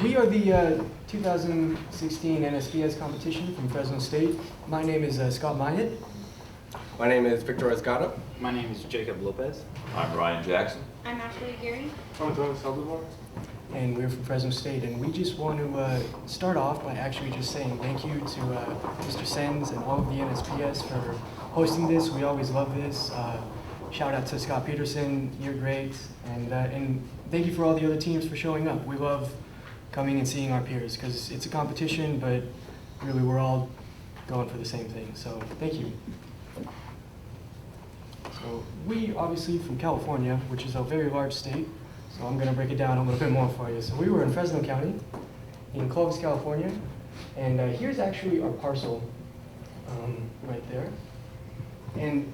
We are the 2016 NSPS competition from Fresno State. My name is Scott Myatt. My name is Victor Esgato. My name is Jacob Lopez. I'm Ryan Jackson. I'm Ashley Geary. I'm Antonio Salvador. And we're from Fresno State, and we just want to start off by actually just saying thank you to Mr. Sens and all of the NSPS for hosting this. We always love this. Shout out to Scott Peterson, you're great, and thank you for all the other teams for showing up. We love coming and seeing our peers because it's a competition, but really we're all going for the same thing, so thank you. So we obviously from California, which is a very large state, so I'm going to break it down a little bit more for you. So we were in Fresno County, in Clovis, California, and here's actually our parcel right there. And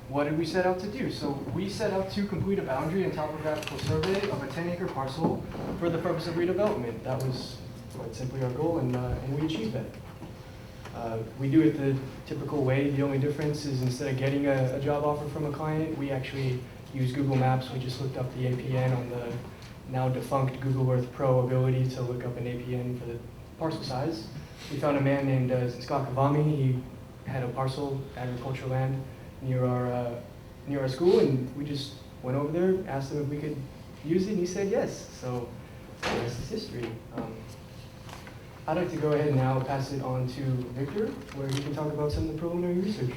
what did we set out to do? So we set out to complete a boundary and topographical survey of a 10-acre parcel for the purpose of redevelopment. That was quite simply our goal, and we achieved that. We do it the typical way. The only difference is instead of getting a job offer from a client, we actually use Google Maps. We just looked up the APN on the now defunct Google Earth Pro ability to look up an APN for the parcel size. We found a man named Scott Kavami. He had a parcel, agricultural land, near our school, and we just went over there, asked him if we could use it, and he said yes. So the rest is history. I'd like to go ahead and now pass it on to Victor, where he can talk about some of the preliminary research.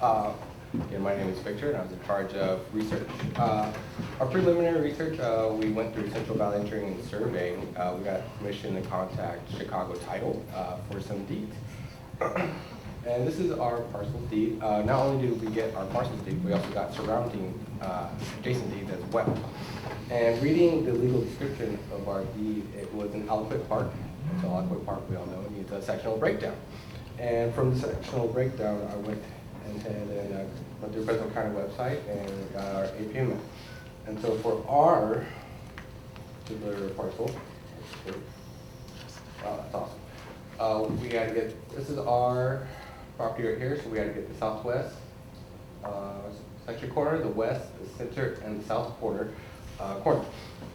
My name is Victor, and I was in charge of research. Our preliminary research, we went through Central Valley Engineering and Surveying. We got permission to contact Chicago Title for some deeds. And this is our parcel deed. Not only did we get our parcel deed, we also got surrounding adjacent deeds as well. And reading the legal description of our deed, it was an aliquot park. So aliquot park, we all know, needs a sectional breakdown. And from the sectional breakdown, I went and went through Fresno County website and got our APN map. And so for our particular parcel, wow, that's awesome. We had to get, this is our property right here, so we had to get the southwest section corner, the west, the center, and the south corner.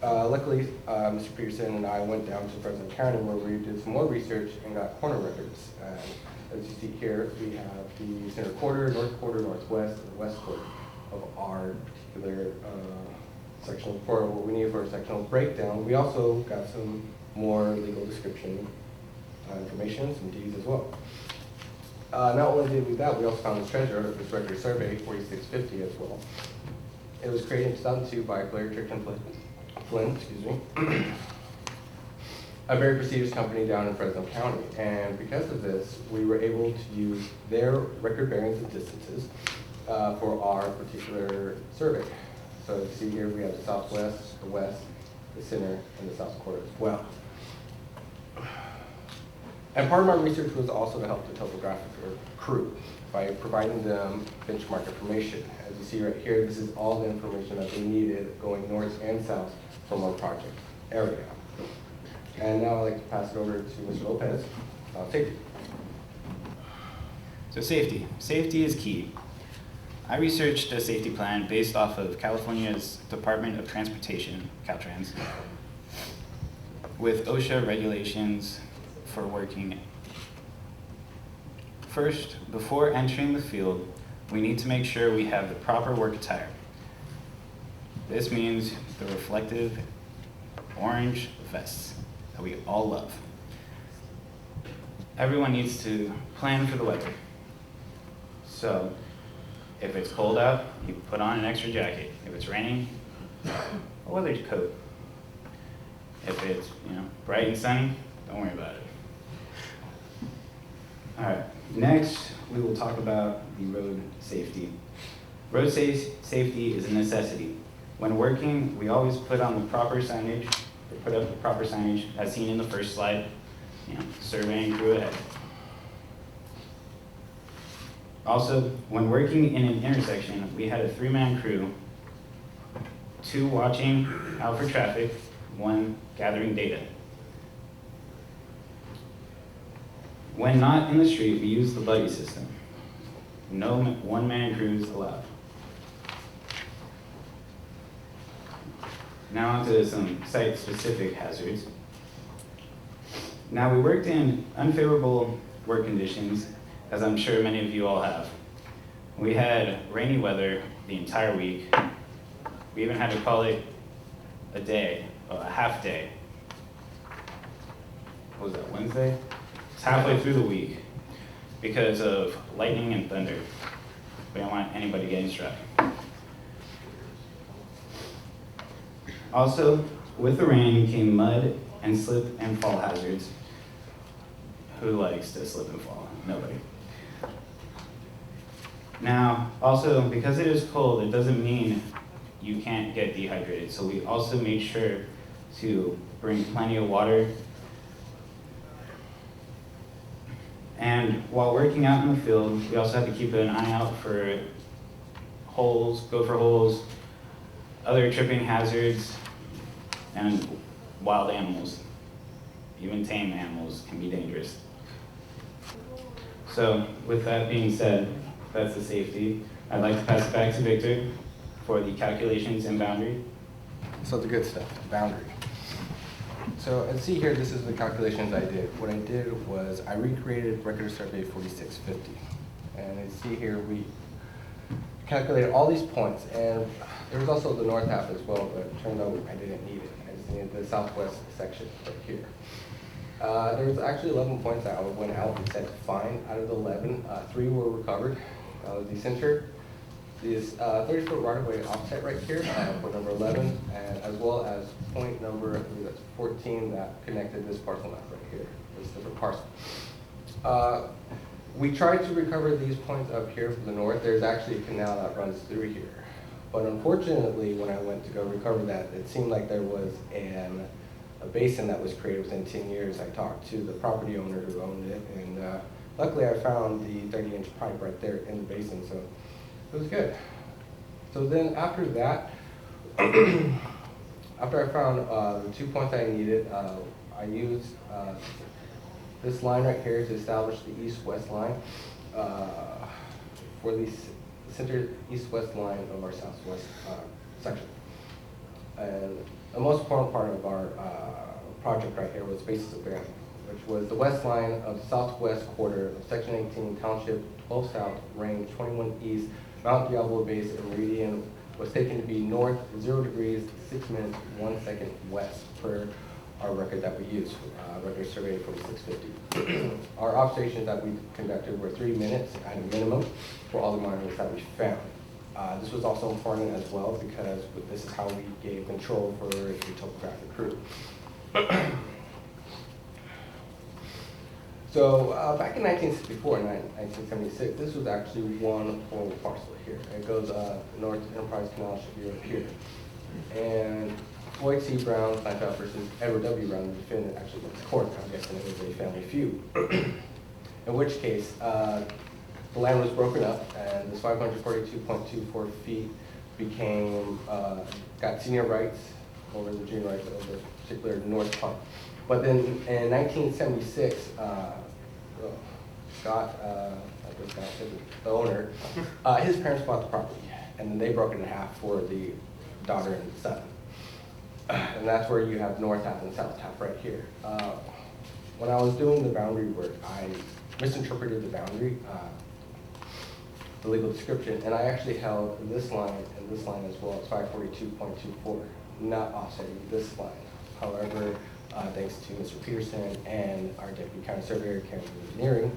Luckily, Mr. Peterson and I went down to Fresno County where we did some more research and got corner records. As you see here, we have the center quarter, northwest, and the west quarter of our particular sectional for what we need for a sectional breakdown. We also got some more legal description information, some deeds as well. Not only did we that, we also found this treasure of this record survey, 4650 as well. It was created in 2002 by Blair Trick and Flynn, a very prestigious company down in Fresno County. And because of this, we were able to use their record bearings and distances for our particular survey. So you see here, we have the southwest, the west, the center, and the south quarter as well. And part of my research was also to help the topographic crew by providing them benchmark information. As you see right here, this is all the information that they needed going north and south from our project area. And now I'd like to pass it over to Mr. Lopez. Safety. So safety. Safety is key. I researched a safety plan based off of California's Department of Transportation, Caltrans, with OSHA regulations for working. First, before entering the field, we need to make sure we have the proper work attire. This means the reflective orange vests that we all love. Everyone needs to plan for the weather. So, if it's cold out, you put on an extra jacket. If it's raining, a weather coat. If it's bright and sunny, don't worry about it. All right, next we will talk about the road safety. Road safety is a necessity. When working, we always put on the proper signage, or put up the proper signage as seen in the first slide, surveying crew ahead. Also, when working in an intersection, we had a 3-man crew, 2 watching out for traffic, 1 gathering data. When not in the street, we use the buddy system. No one-man crews allowed. Now onto some site-specific hazards. Now, we worked in unfavorable work conditions, as I'm sure many of you all have. We had rainy weather the entire week. We even had to call it a day, a half day. What was that, Wednesday? It's halfway through the week because of lightning and thunder. We don't want anybody getting struck. Also, with the rain came mud and slip and fall hazards. Who likes to slip and fall? Nobody. Now, also, because it is cold, it doesn't mean you can't get dehydrated. So we also made sure to bring plenty of water. And while working out in the field, we also had to keep an eye out for holes, gopher holes, other tripping hazards, and wild animals. Even tame animals can be dangerous. So with that being said, that's the safety. I'd like to pass it back to Victor for the calculations and boundary. So the good stuff, boundary. So as you see here, this is the calculations I did. What I did was I recreated record of survey 4650. And as you see here, we calculated all these points. And there was also the north half as well, but it turned out I didn't need it. I just needed the southwest section right here. There was actually 11 points that I went out and said to find. Out of the 11, 3 were recovered. The center, this 30-foot right-of-way offset right here for number 11, and as well as point number, I believe that's 14, that connected this parcel map right here, this different parcel. We tried to recover these points up here from the north. There's actually a canal that runs through here. But unfortunately, when I went to go recover that, it seemed like there was a basin that was created within 10 years. I talked to the property owner who owned it, and luckily I found the 30-inch pipe right there in the basin, so it was good. So then after that, after I found the 2 points I needed, I used this line right here to establish the east-west line for the center east-west line of our southwest section. And the most important part of our project right here was basis of boundary, which was the west line of the southwest quarter of section 18, township 12 south, range 21 east, Mount Diablo base, and meridian was taken to be north 0 degrees, 6 minutes, 1 second west per our record that we used, record survey 4650. Our observations that we conducted were 3 minutes at a minimum for all the monitors that we found. This was also important as well because this is how we gave control for the topographic crew. So back in 1964 and 1976, this was actually one whole parcel here. It goes North Enterprise Canal should be right here. And Floyd C. Brown, Planchoff versus Edward W. Brown, the defendant, actually went to court. I'm guessing it was a family feud. In which case, the land was broken up, and this 542.24 feet became, got senior rights over the junior rights of the particular north part. But then in 1976, Scott, the owner, his parents bought the property, and then they broke it in half for the daughter and son. And that's where you have north half and south half right here. When I was doing the boundary work, I misinterpreted the boundary, the legal description, and I actually held this line and this line as well as 542.24, not offsetting this line. However, thanks to Mr. Peterson and our Deputy County Surveyor, County Engineering,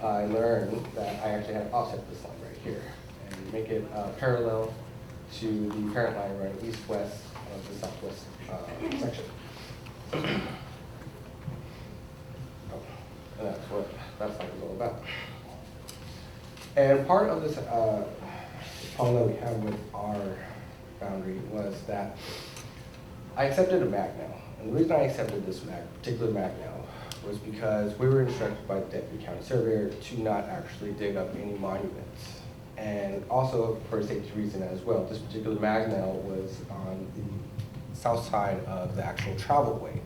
I learned that I actually had to offset this line right here and make it parallel to the parent line running east-west of the southwest section. And that's what that line is all about. And part of this problem that we had with our boundary was that I accepted a MAG now. And the reason I accepted this particular MAG now was because we were instructed by the Deputy County Surveyor to not actually dig up any monuments. And also for a safety reason as well. This particular MAG now was on the south side of the actual travel way.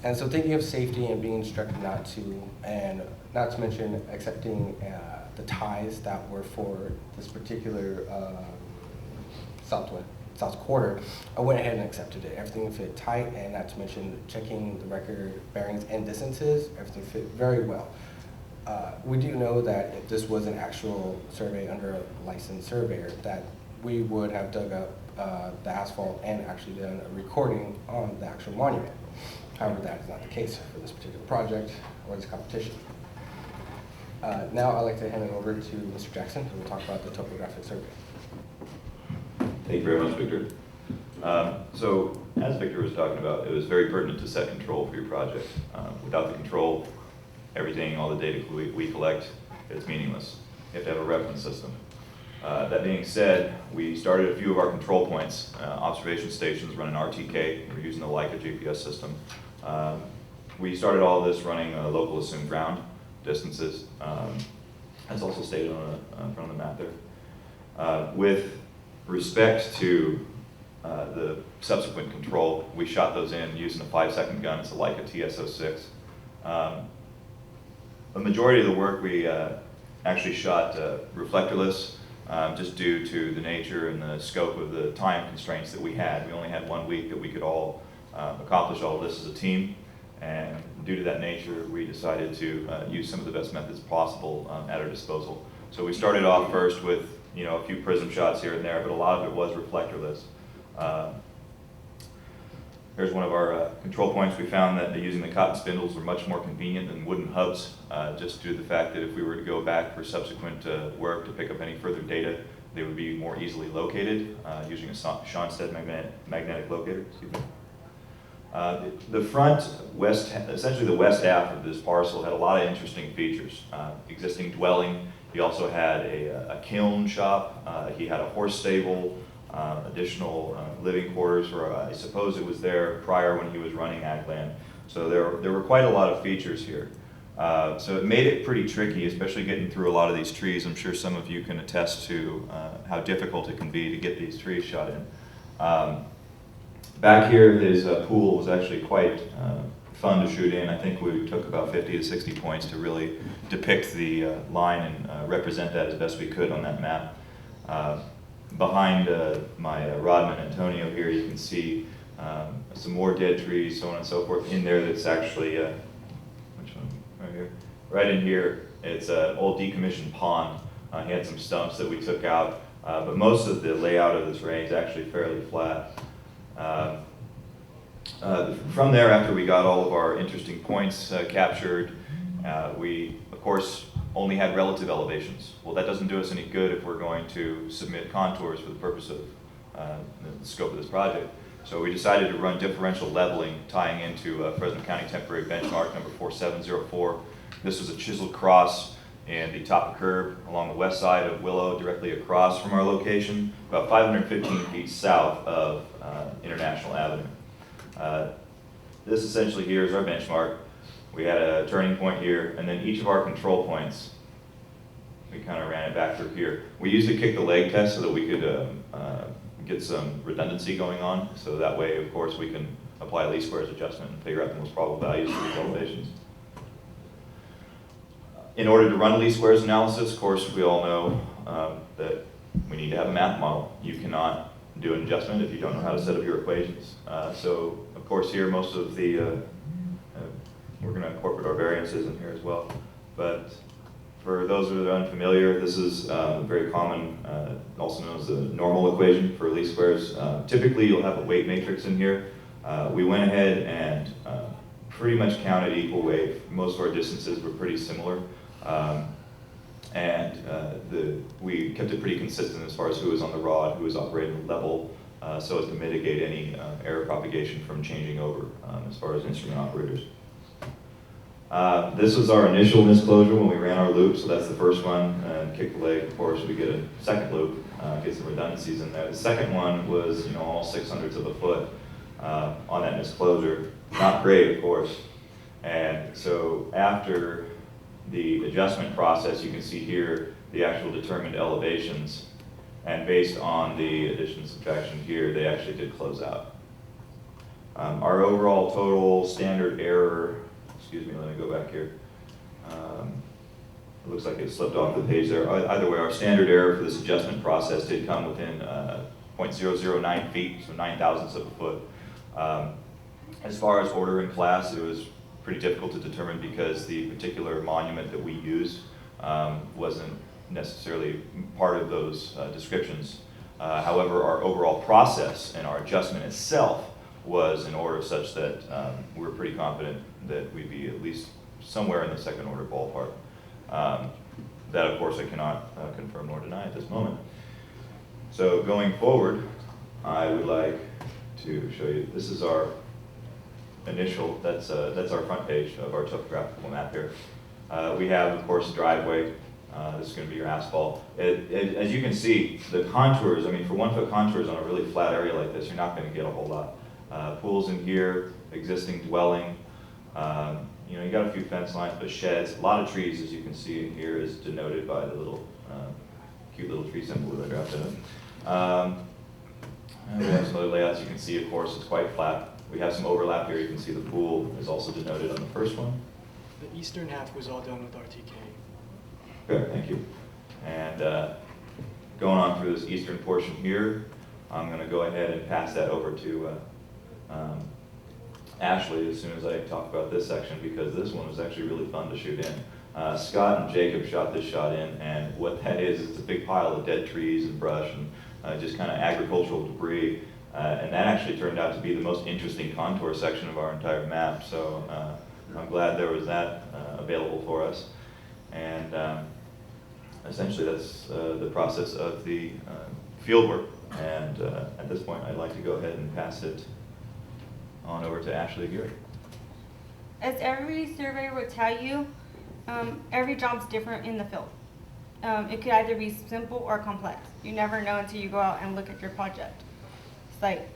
And so thinking of safety and being instructed not to, and not to mention accepting the ties that were for this particular south quarter, I went ahead and accepted it. Everything fit tight, and not to mention checking the record bearings and distances, everything fit very well. We do know that if this was an actual survey under a licensed surveyor, that we would have dug up the asphalt and actually done a recording on the actual monument. However, that is not the case for this particular project or this competition. Now I'd like to hand it over to Mr. Jackson, who will talk about the topographic survey. Thank you very much, Victor. So, as Victor was talking about, it was very pertinent to set control for your project. Without the control, everything, all the data we collect, it's meaningless. You have to have a reference system. That being said, we started a few of our control points, observation stations running RTK. We're using the Leica GPS system. We started all of this running local assumed ground distances. That's also stated on the front of the map there. With respect to the subsequent control, we shot those in using a 5-second gun. It's a Leica TS06. The majority of the work we actually shot reflectorless, just due to the nature and the scope of the time constraints that we had. We only had 1 week that we could all accomplish all of this as a team, and due to that nature, we decided to use some of the best methods possible at our disposal. So we started off first with a few prism shots here and there, but a lot of it was reflectorless. Here's one of our control points. We found that using the cotton spindles were much more convenient than wooden hubs, just due to the fact that if we were to go back for subsequent work to pick up any further data, they would be more easily located using a Schonstedt magnetic locator. Excuse me. The front west, essentially the west half of this parcel had a lot of interesting features. Existing dwelling. He also had a kiln shop. He had a horse stable. Additional living quarters, or I suppose it was there prior when he was running ag land. So there were quite a lot of features here. So it made it pretty tricky, especially getting through a lot of these trees. I'm sure some of you can attest to how difficult it can be to get these trees shot in. Back here, his pool was actually quite fun to shoot in. I think we took about 50 to 60 points to really depict the line and represent that as best we could on that map. Behind my Rodman Antonio here, you can see some more dead trees, so on and so forth. In there, that's actually, which one? Right here. Right in here, it's an old decommissioned pond. He had some stumps that we took out, but most of the layout of this range is actually fairly flat. From there, after we got all of our interesting points captured, we, of course, only had relative elevations. Well, that doesn't do us any good if we're going to submit contours for the purpose of the scope of this project. So we decided to run differential leveling, tying into Fresno County temporary benchmark number 4704. This was a chiseled cross in the top of curb along the west side of Willow, directly across from our location, about 515 feet south of International Avenue. This essentially here is our benchmark. We had a turning point here, and then each of our control points, we kind of ran it back through here. We used a kick the leg test so that we could get some redundancy going on. So that way, of course, we can apply least squares adjustment and figure out the most probable values for these elevations. In order to run a least squares analysis, of course, we all know that we need to have a math model. You cannot do an adjustment if you don't know how to set up your equations. So, of course, here most of the we're going to incorporate our variances in here as well. But for those who are unfamiliar, this is very common, also known as the normal equation for least squares. Typically, you'll have a weight matrix in here. We went ahead and pretty much counted equal weight. Most of our distances were pretty similar. We kept it pretty consistent as far as who was on the rod, who was operating level, so as to mitigate any error propagation from changing over as far as instrument operators. This was our initial misclosure when we ran our loop, so that's the first one. And kick the leg, of course, we get a second loop, get some redundancies in there. The second one was, almost 600ths of a foot on that misclosure. Not great, of course. And so after the adjustment process, you can see here the actual determined elevations. And based on the addition and subtraction here, they actually did close out. Our overall total standard error, excuse me, let me go back here. It looks like it slipped off the page there. Either way, our standard error for this adjustment process did come within .009 feet, so 9/1000ths of a foot. As far as order in class, it was pretty difficult to determine because the particular monument that we used wasn't necessarily part of those descriptions. However, our overall process and our adjustment itself was in order such that we were pretty confident that we'd be at least somewhere in the second order ballpark. That, of course, I cannot confirm nor deny at this moment. So going forward, I would like to show you, this is our initial, that's our front page of our topographical map here. We have, of course, a driveway. This is going to be your asphalt. As you can see, the contours, I mean, for 1 foot contours on a really flat area like this, you're not going to get a whole lot. Pools in here, existing dwelling. You know, you got a few fence lines, but sheds, a lot of trees, as you can see in here, is denoted by the little cute little tree symbol that I dropped in. And we have some other layouts. You can see, of course, it's quite flat. We have some overlap here. You can see the pool is also denoted on the first one. The eastern half was all done with RTK. Good, thank you. And going on through this eastern portion here, I'm going to go ahead and pass that over to Ashley as soon as I talk about this section, because this one was actually really fun to shoot in. Scott and Jacob shot this shot in, and what that is, it's a big pile of dead trees and brush and just kind of agricultural debris. And that actually turned out to be the most interesting contour section of our entire map. So I'm glad there was that available for us. And essentially that's the process of the field work. And at this point, I'd like to go ahead and pass it on over to Ashley Geary. As every surveyor will tell you, every job's different in the field. It could either be simple or complex. You never know until you go out and look at your project site.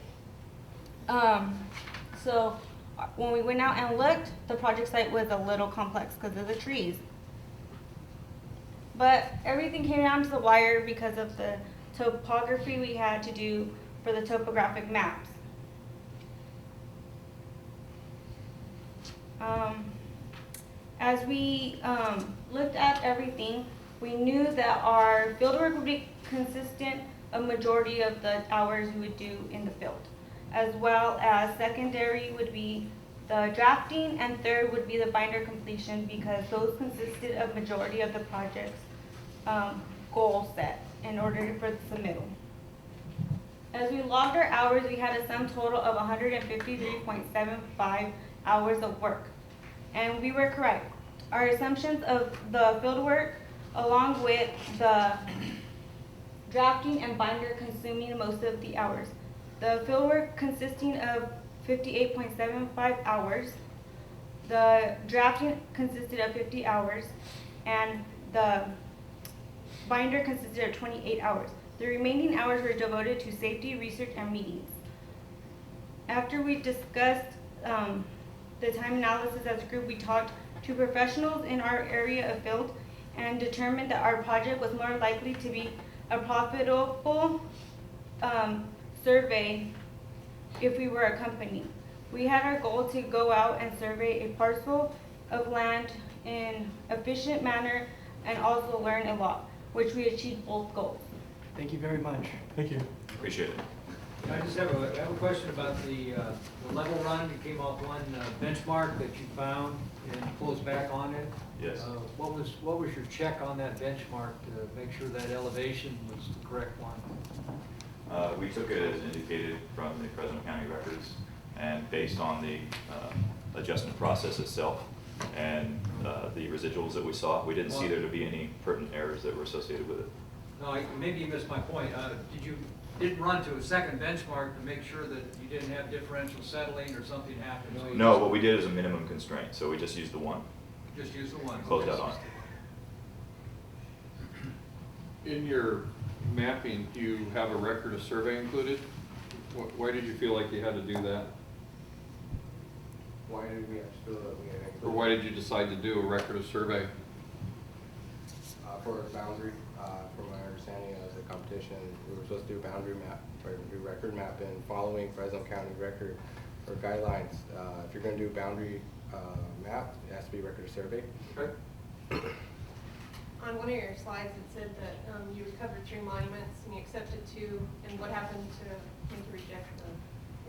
So when we went out and looked, the project site was a little complex because of the trees. But everything came down to the wire because of the topography we had to do for the topographic maps. As we looked at everything, we knew that our fieldwork would be consistent a majority of the hours we would do in the field, as well as secondary would be the drafting, and third would be the binder completion, because those consisted of majority of the project's goal set in order for the submittal. As we logged our hours, we had a sum total of 153.75 hours of work. And we were correct. Our assumptions of the field work, along with the drafting and binder consuming most of the hours. The field work consisting of 58.75 hours. The drafting consisted of 50 hours. And the binder consisted of 28 hours. The remaining hours were devoted to safety, research, and meetings. After we discussed the time analysis as a group, we talked to professionals in our area of field and determined that our project was more likely to be a profitable survey if we were a company. We had our goal to go out and survey a parcel of land in efficient manner and also learn a lot, which we achieved both goals. Thank you very much. Thank you. Appreciate it. I just have a question about the level run. You came off one benchmark that you found and closed back on it. Yes. What was your check on that benchmark to make sure that elevation was the correct one? We took it as indicated from the Fresno County records, and based on the adjustment process itself and the residuals that we saw, we didn't see there to be any pertinent errors that were associated with it. No, maybe you missed my point. Didn't run to a second benchmark to make sure that you didn't have differential settling or something happened? No, what we did is a minimum constraint, so we just used the one. Just use the one. Closed out on it. In your mapping, do you have a record of survey included? Why did you feel like you had to do that? Why did we have to feel that we had to Or why did you decide to do a record of survey? for the boundary, from my understanding of the competition, we were supposed to do a boundary map, or do record map, and following Fresno County record or guidelines. If you're going to do a boundary map, it has to be record of survey. Okay. On one of your slides, it said that you recovered 3 monuments and you accepted 2, and what happened to make you reject them?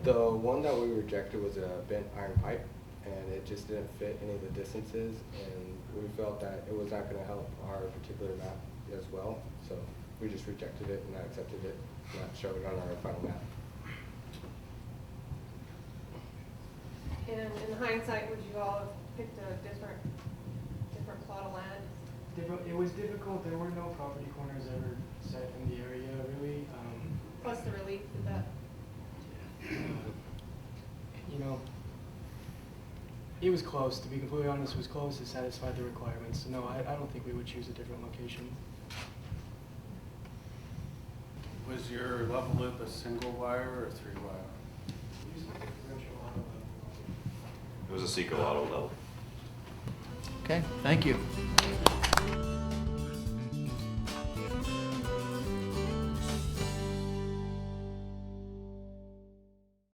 The one that we rejected was a bent iron pipe, and it just didn't fit any of the distances, and we felt that it was not going to help our particular map as well, so we just rejected it and not accepted it, not showed it on our final map. And in hindsight, would you all have picked a different plot of land? It was difficult. There were no property corners ever set in the area, really. Plus the relief that You know, it was close. To be completely honest, it was close. It satisfied the requirements. So no, I don't think we would choose a different location. Was your level loop a single wire or a 3-wire? It was a Seco auto level. Okay, thank you.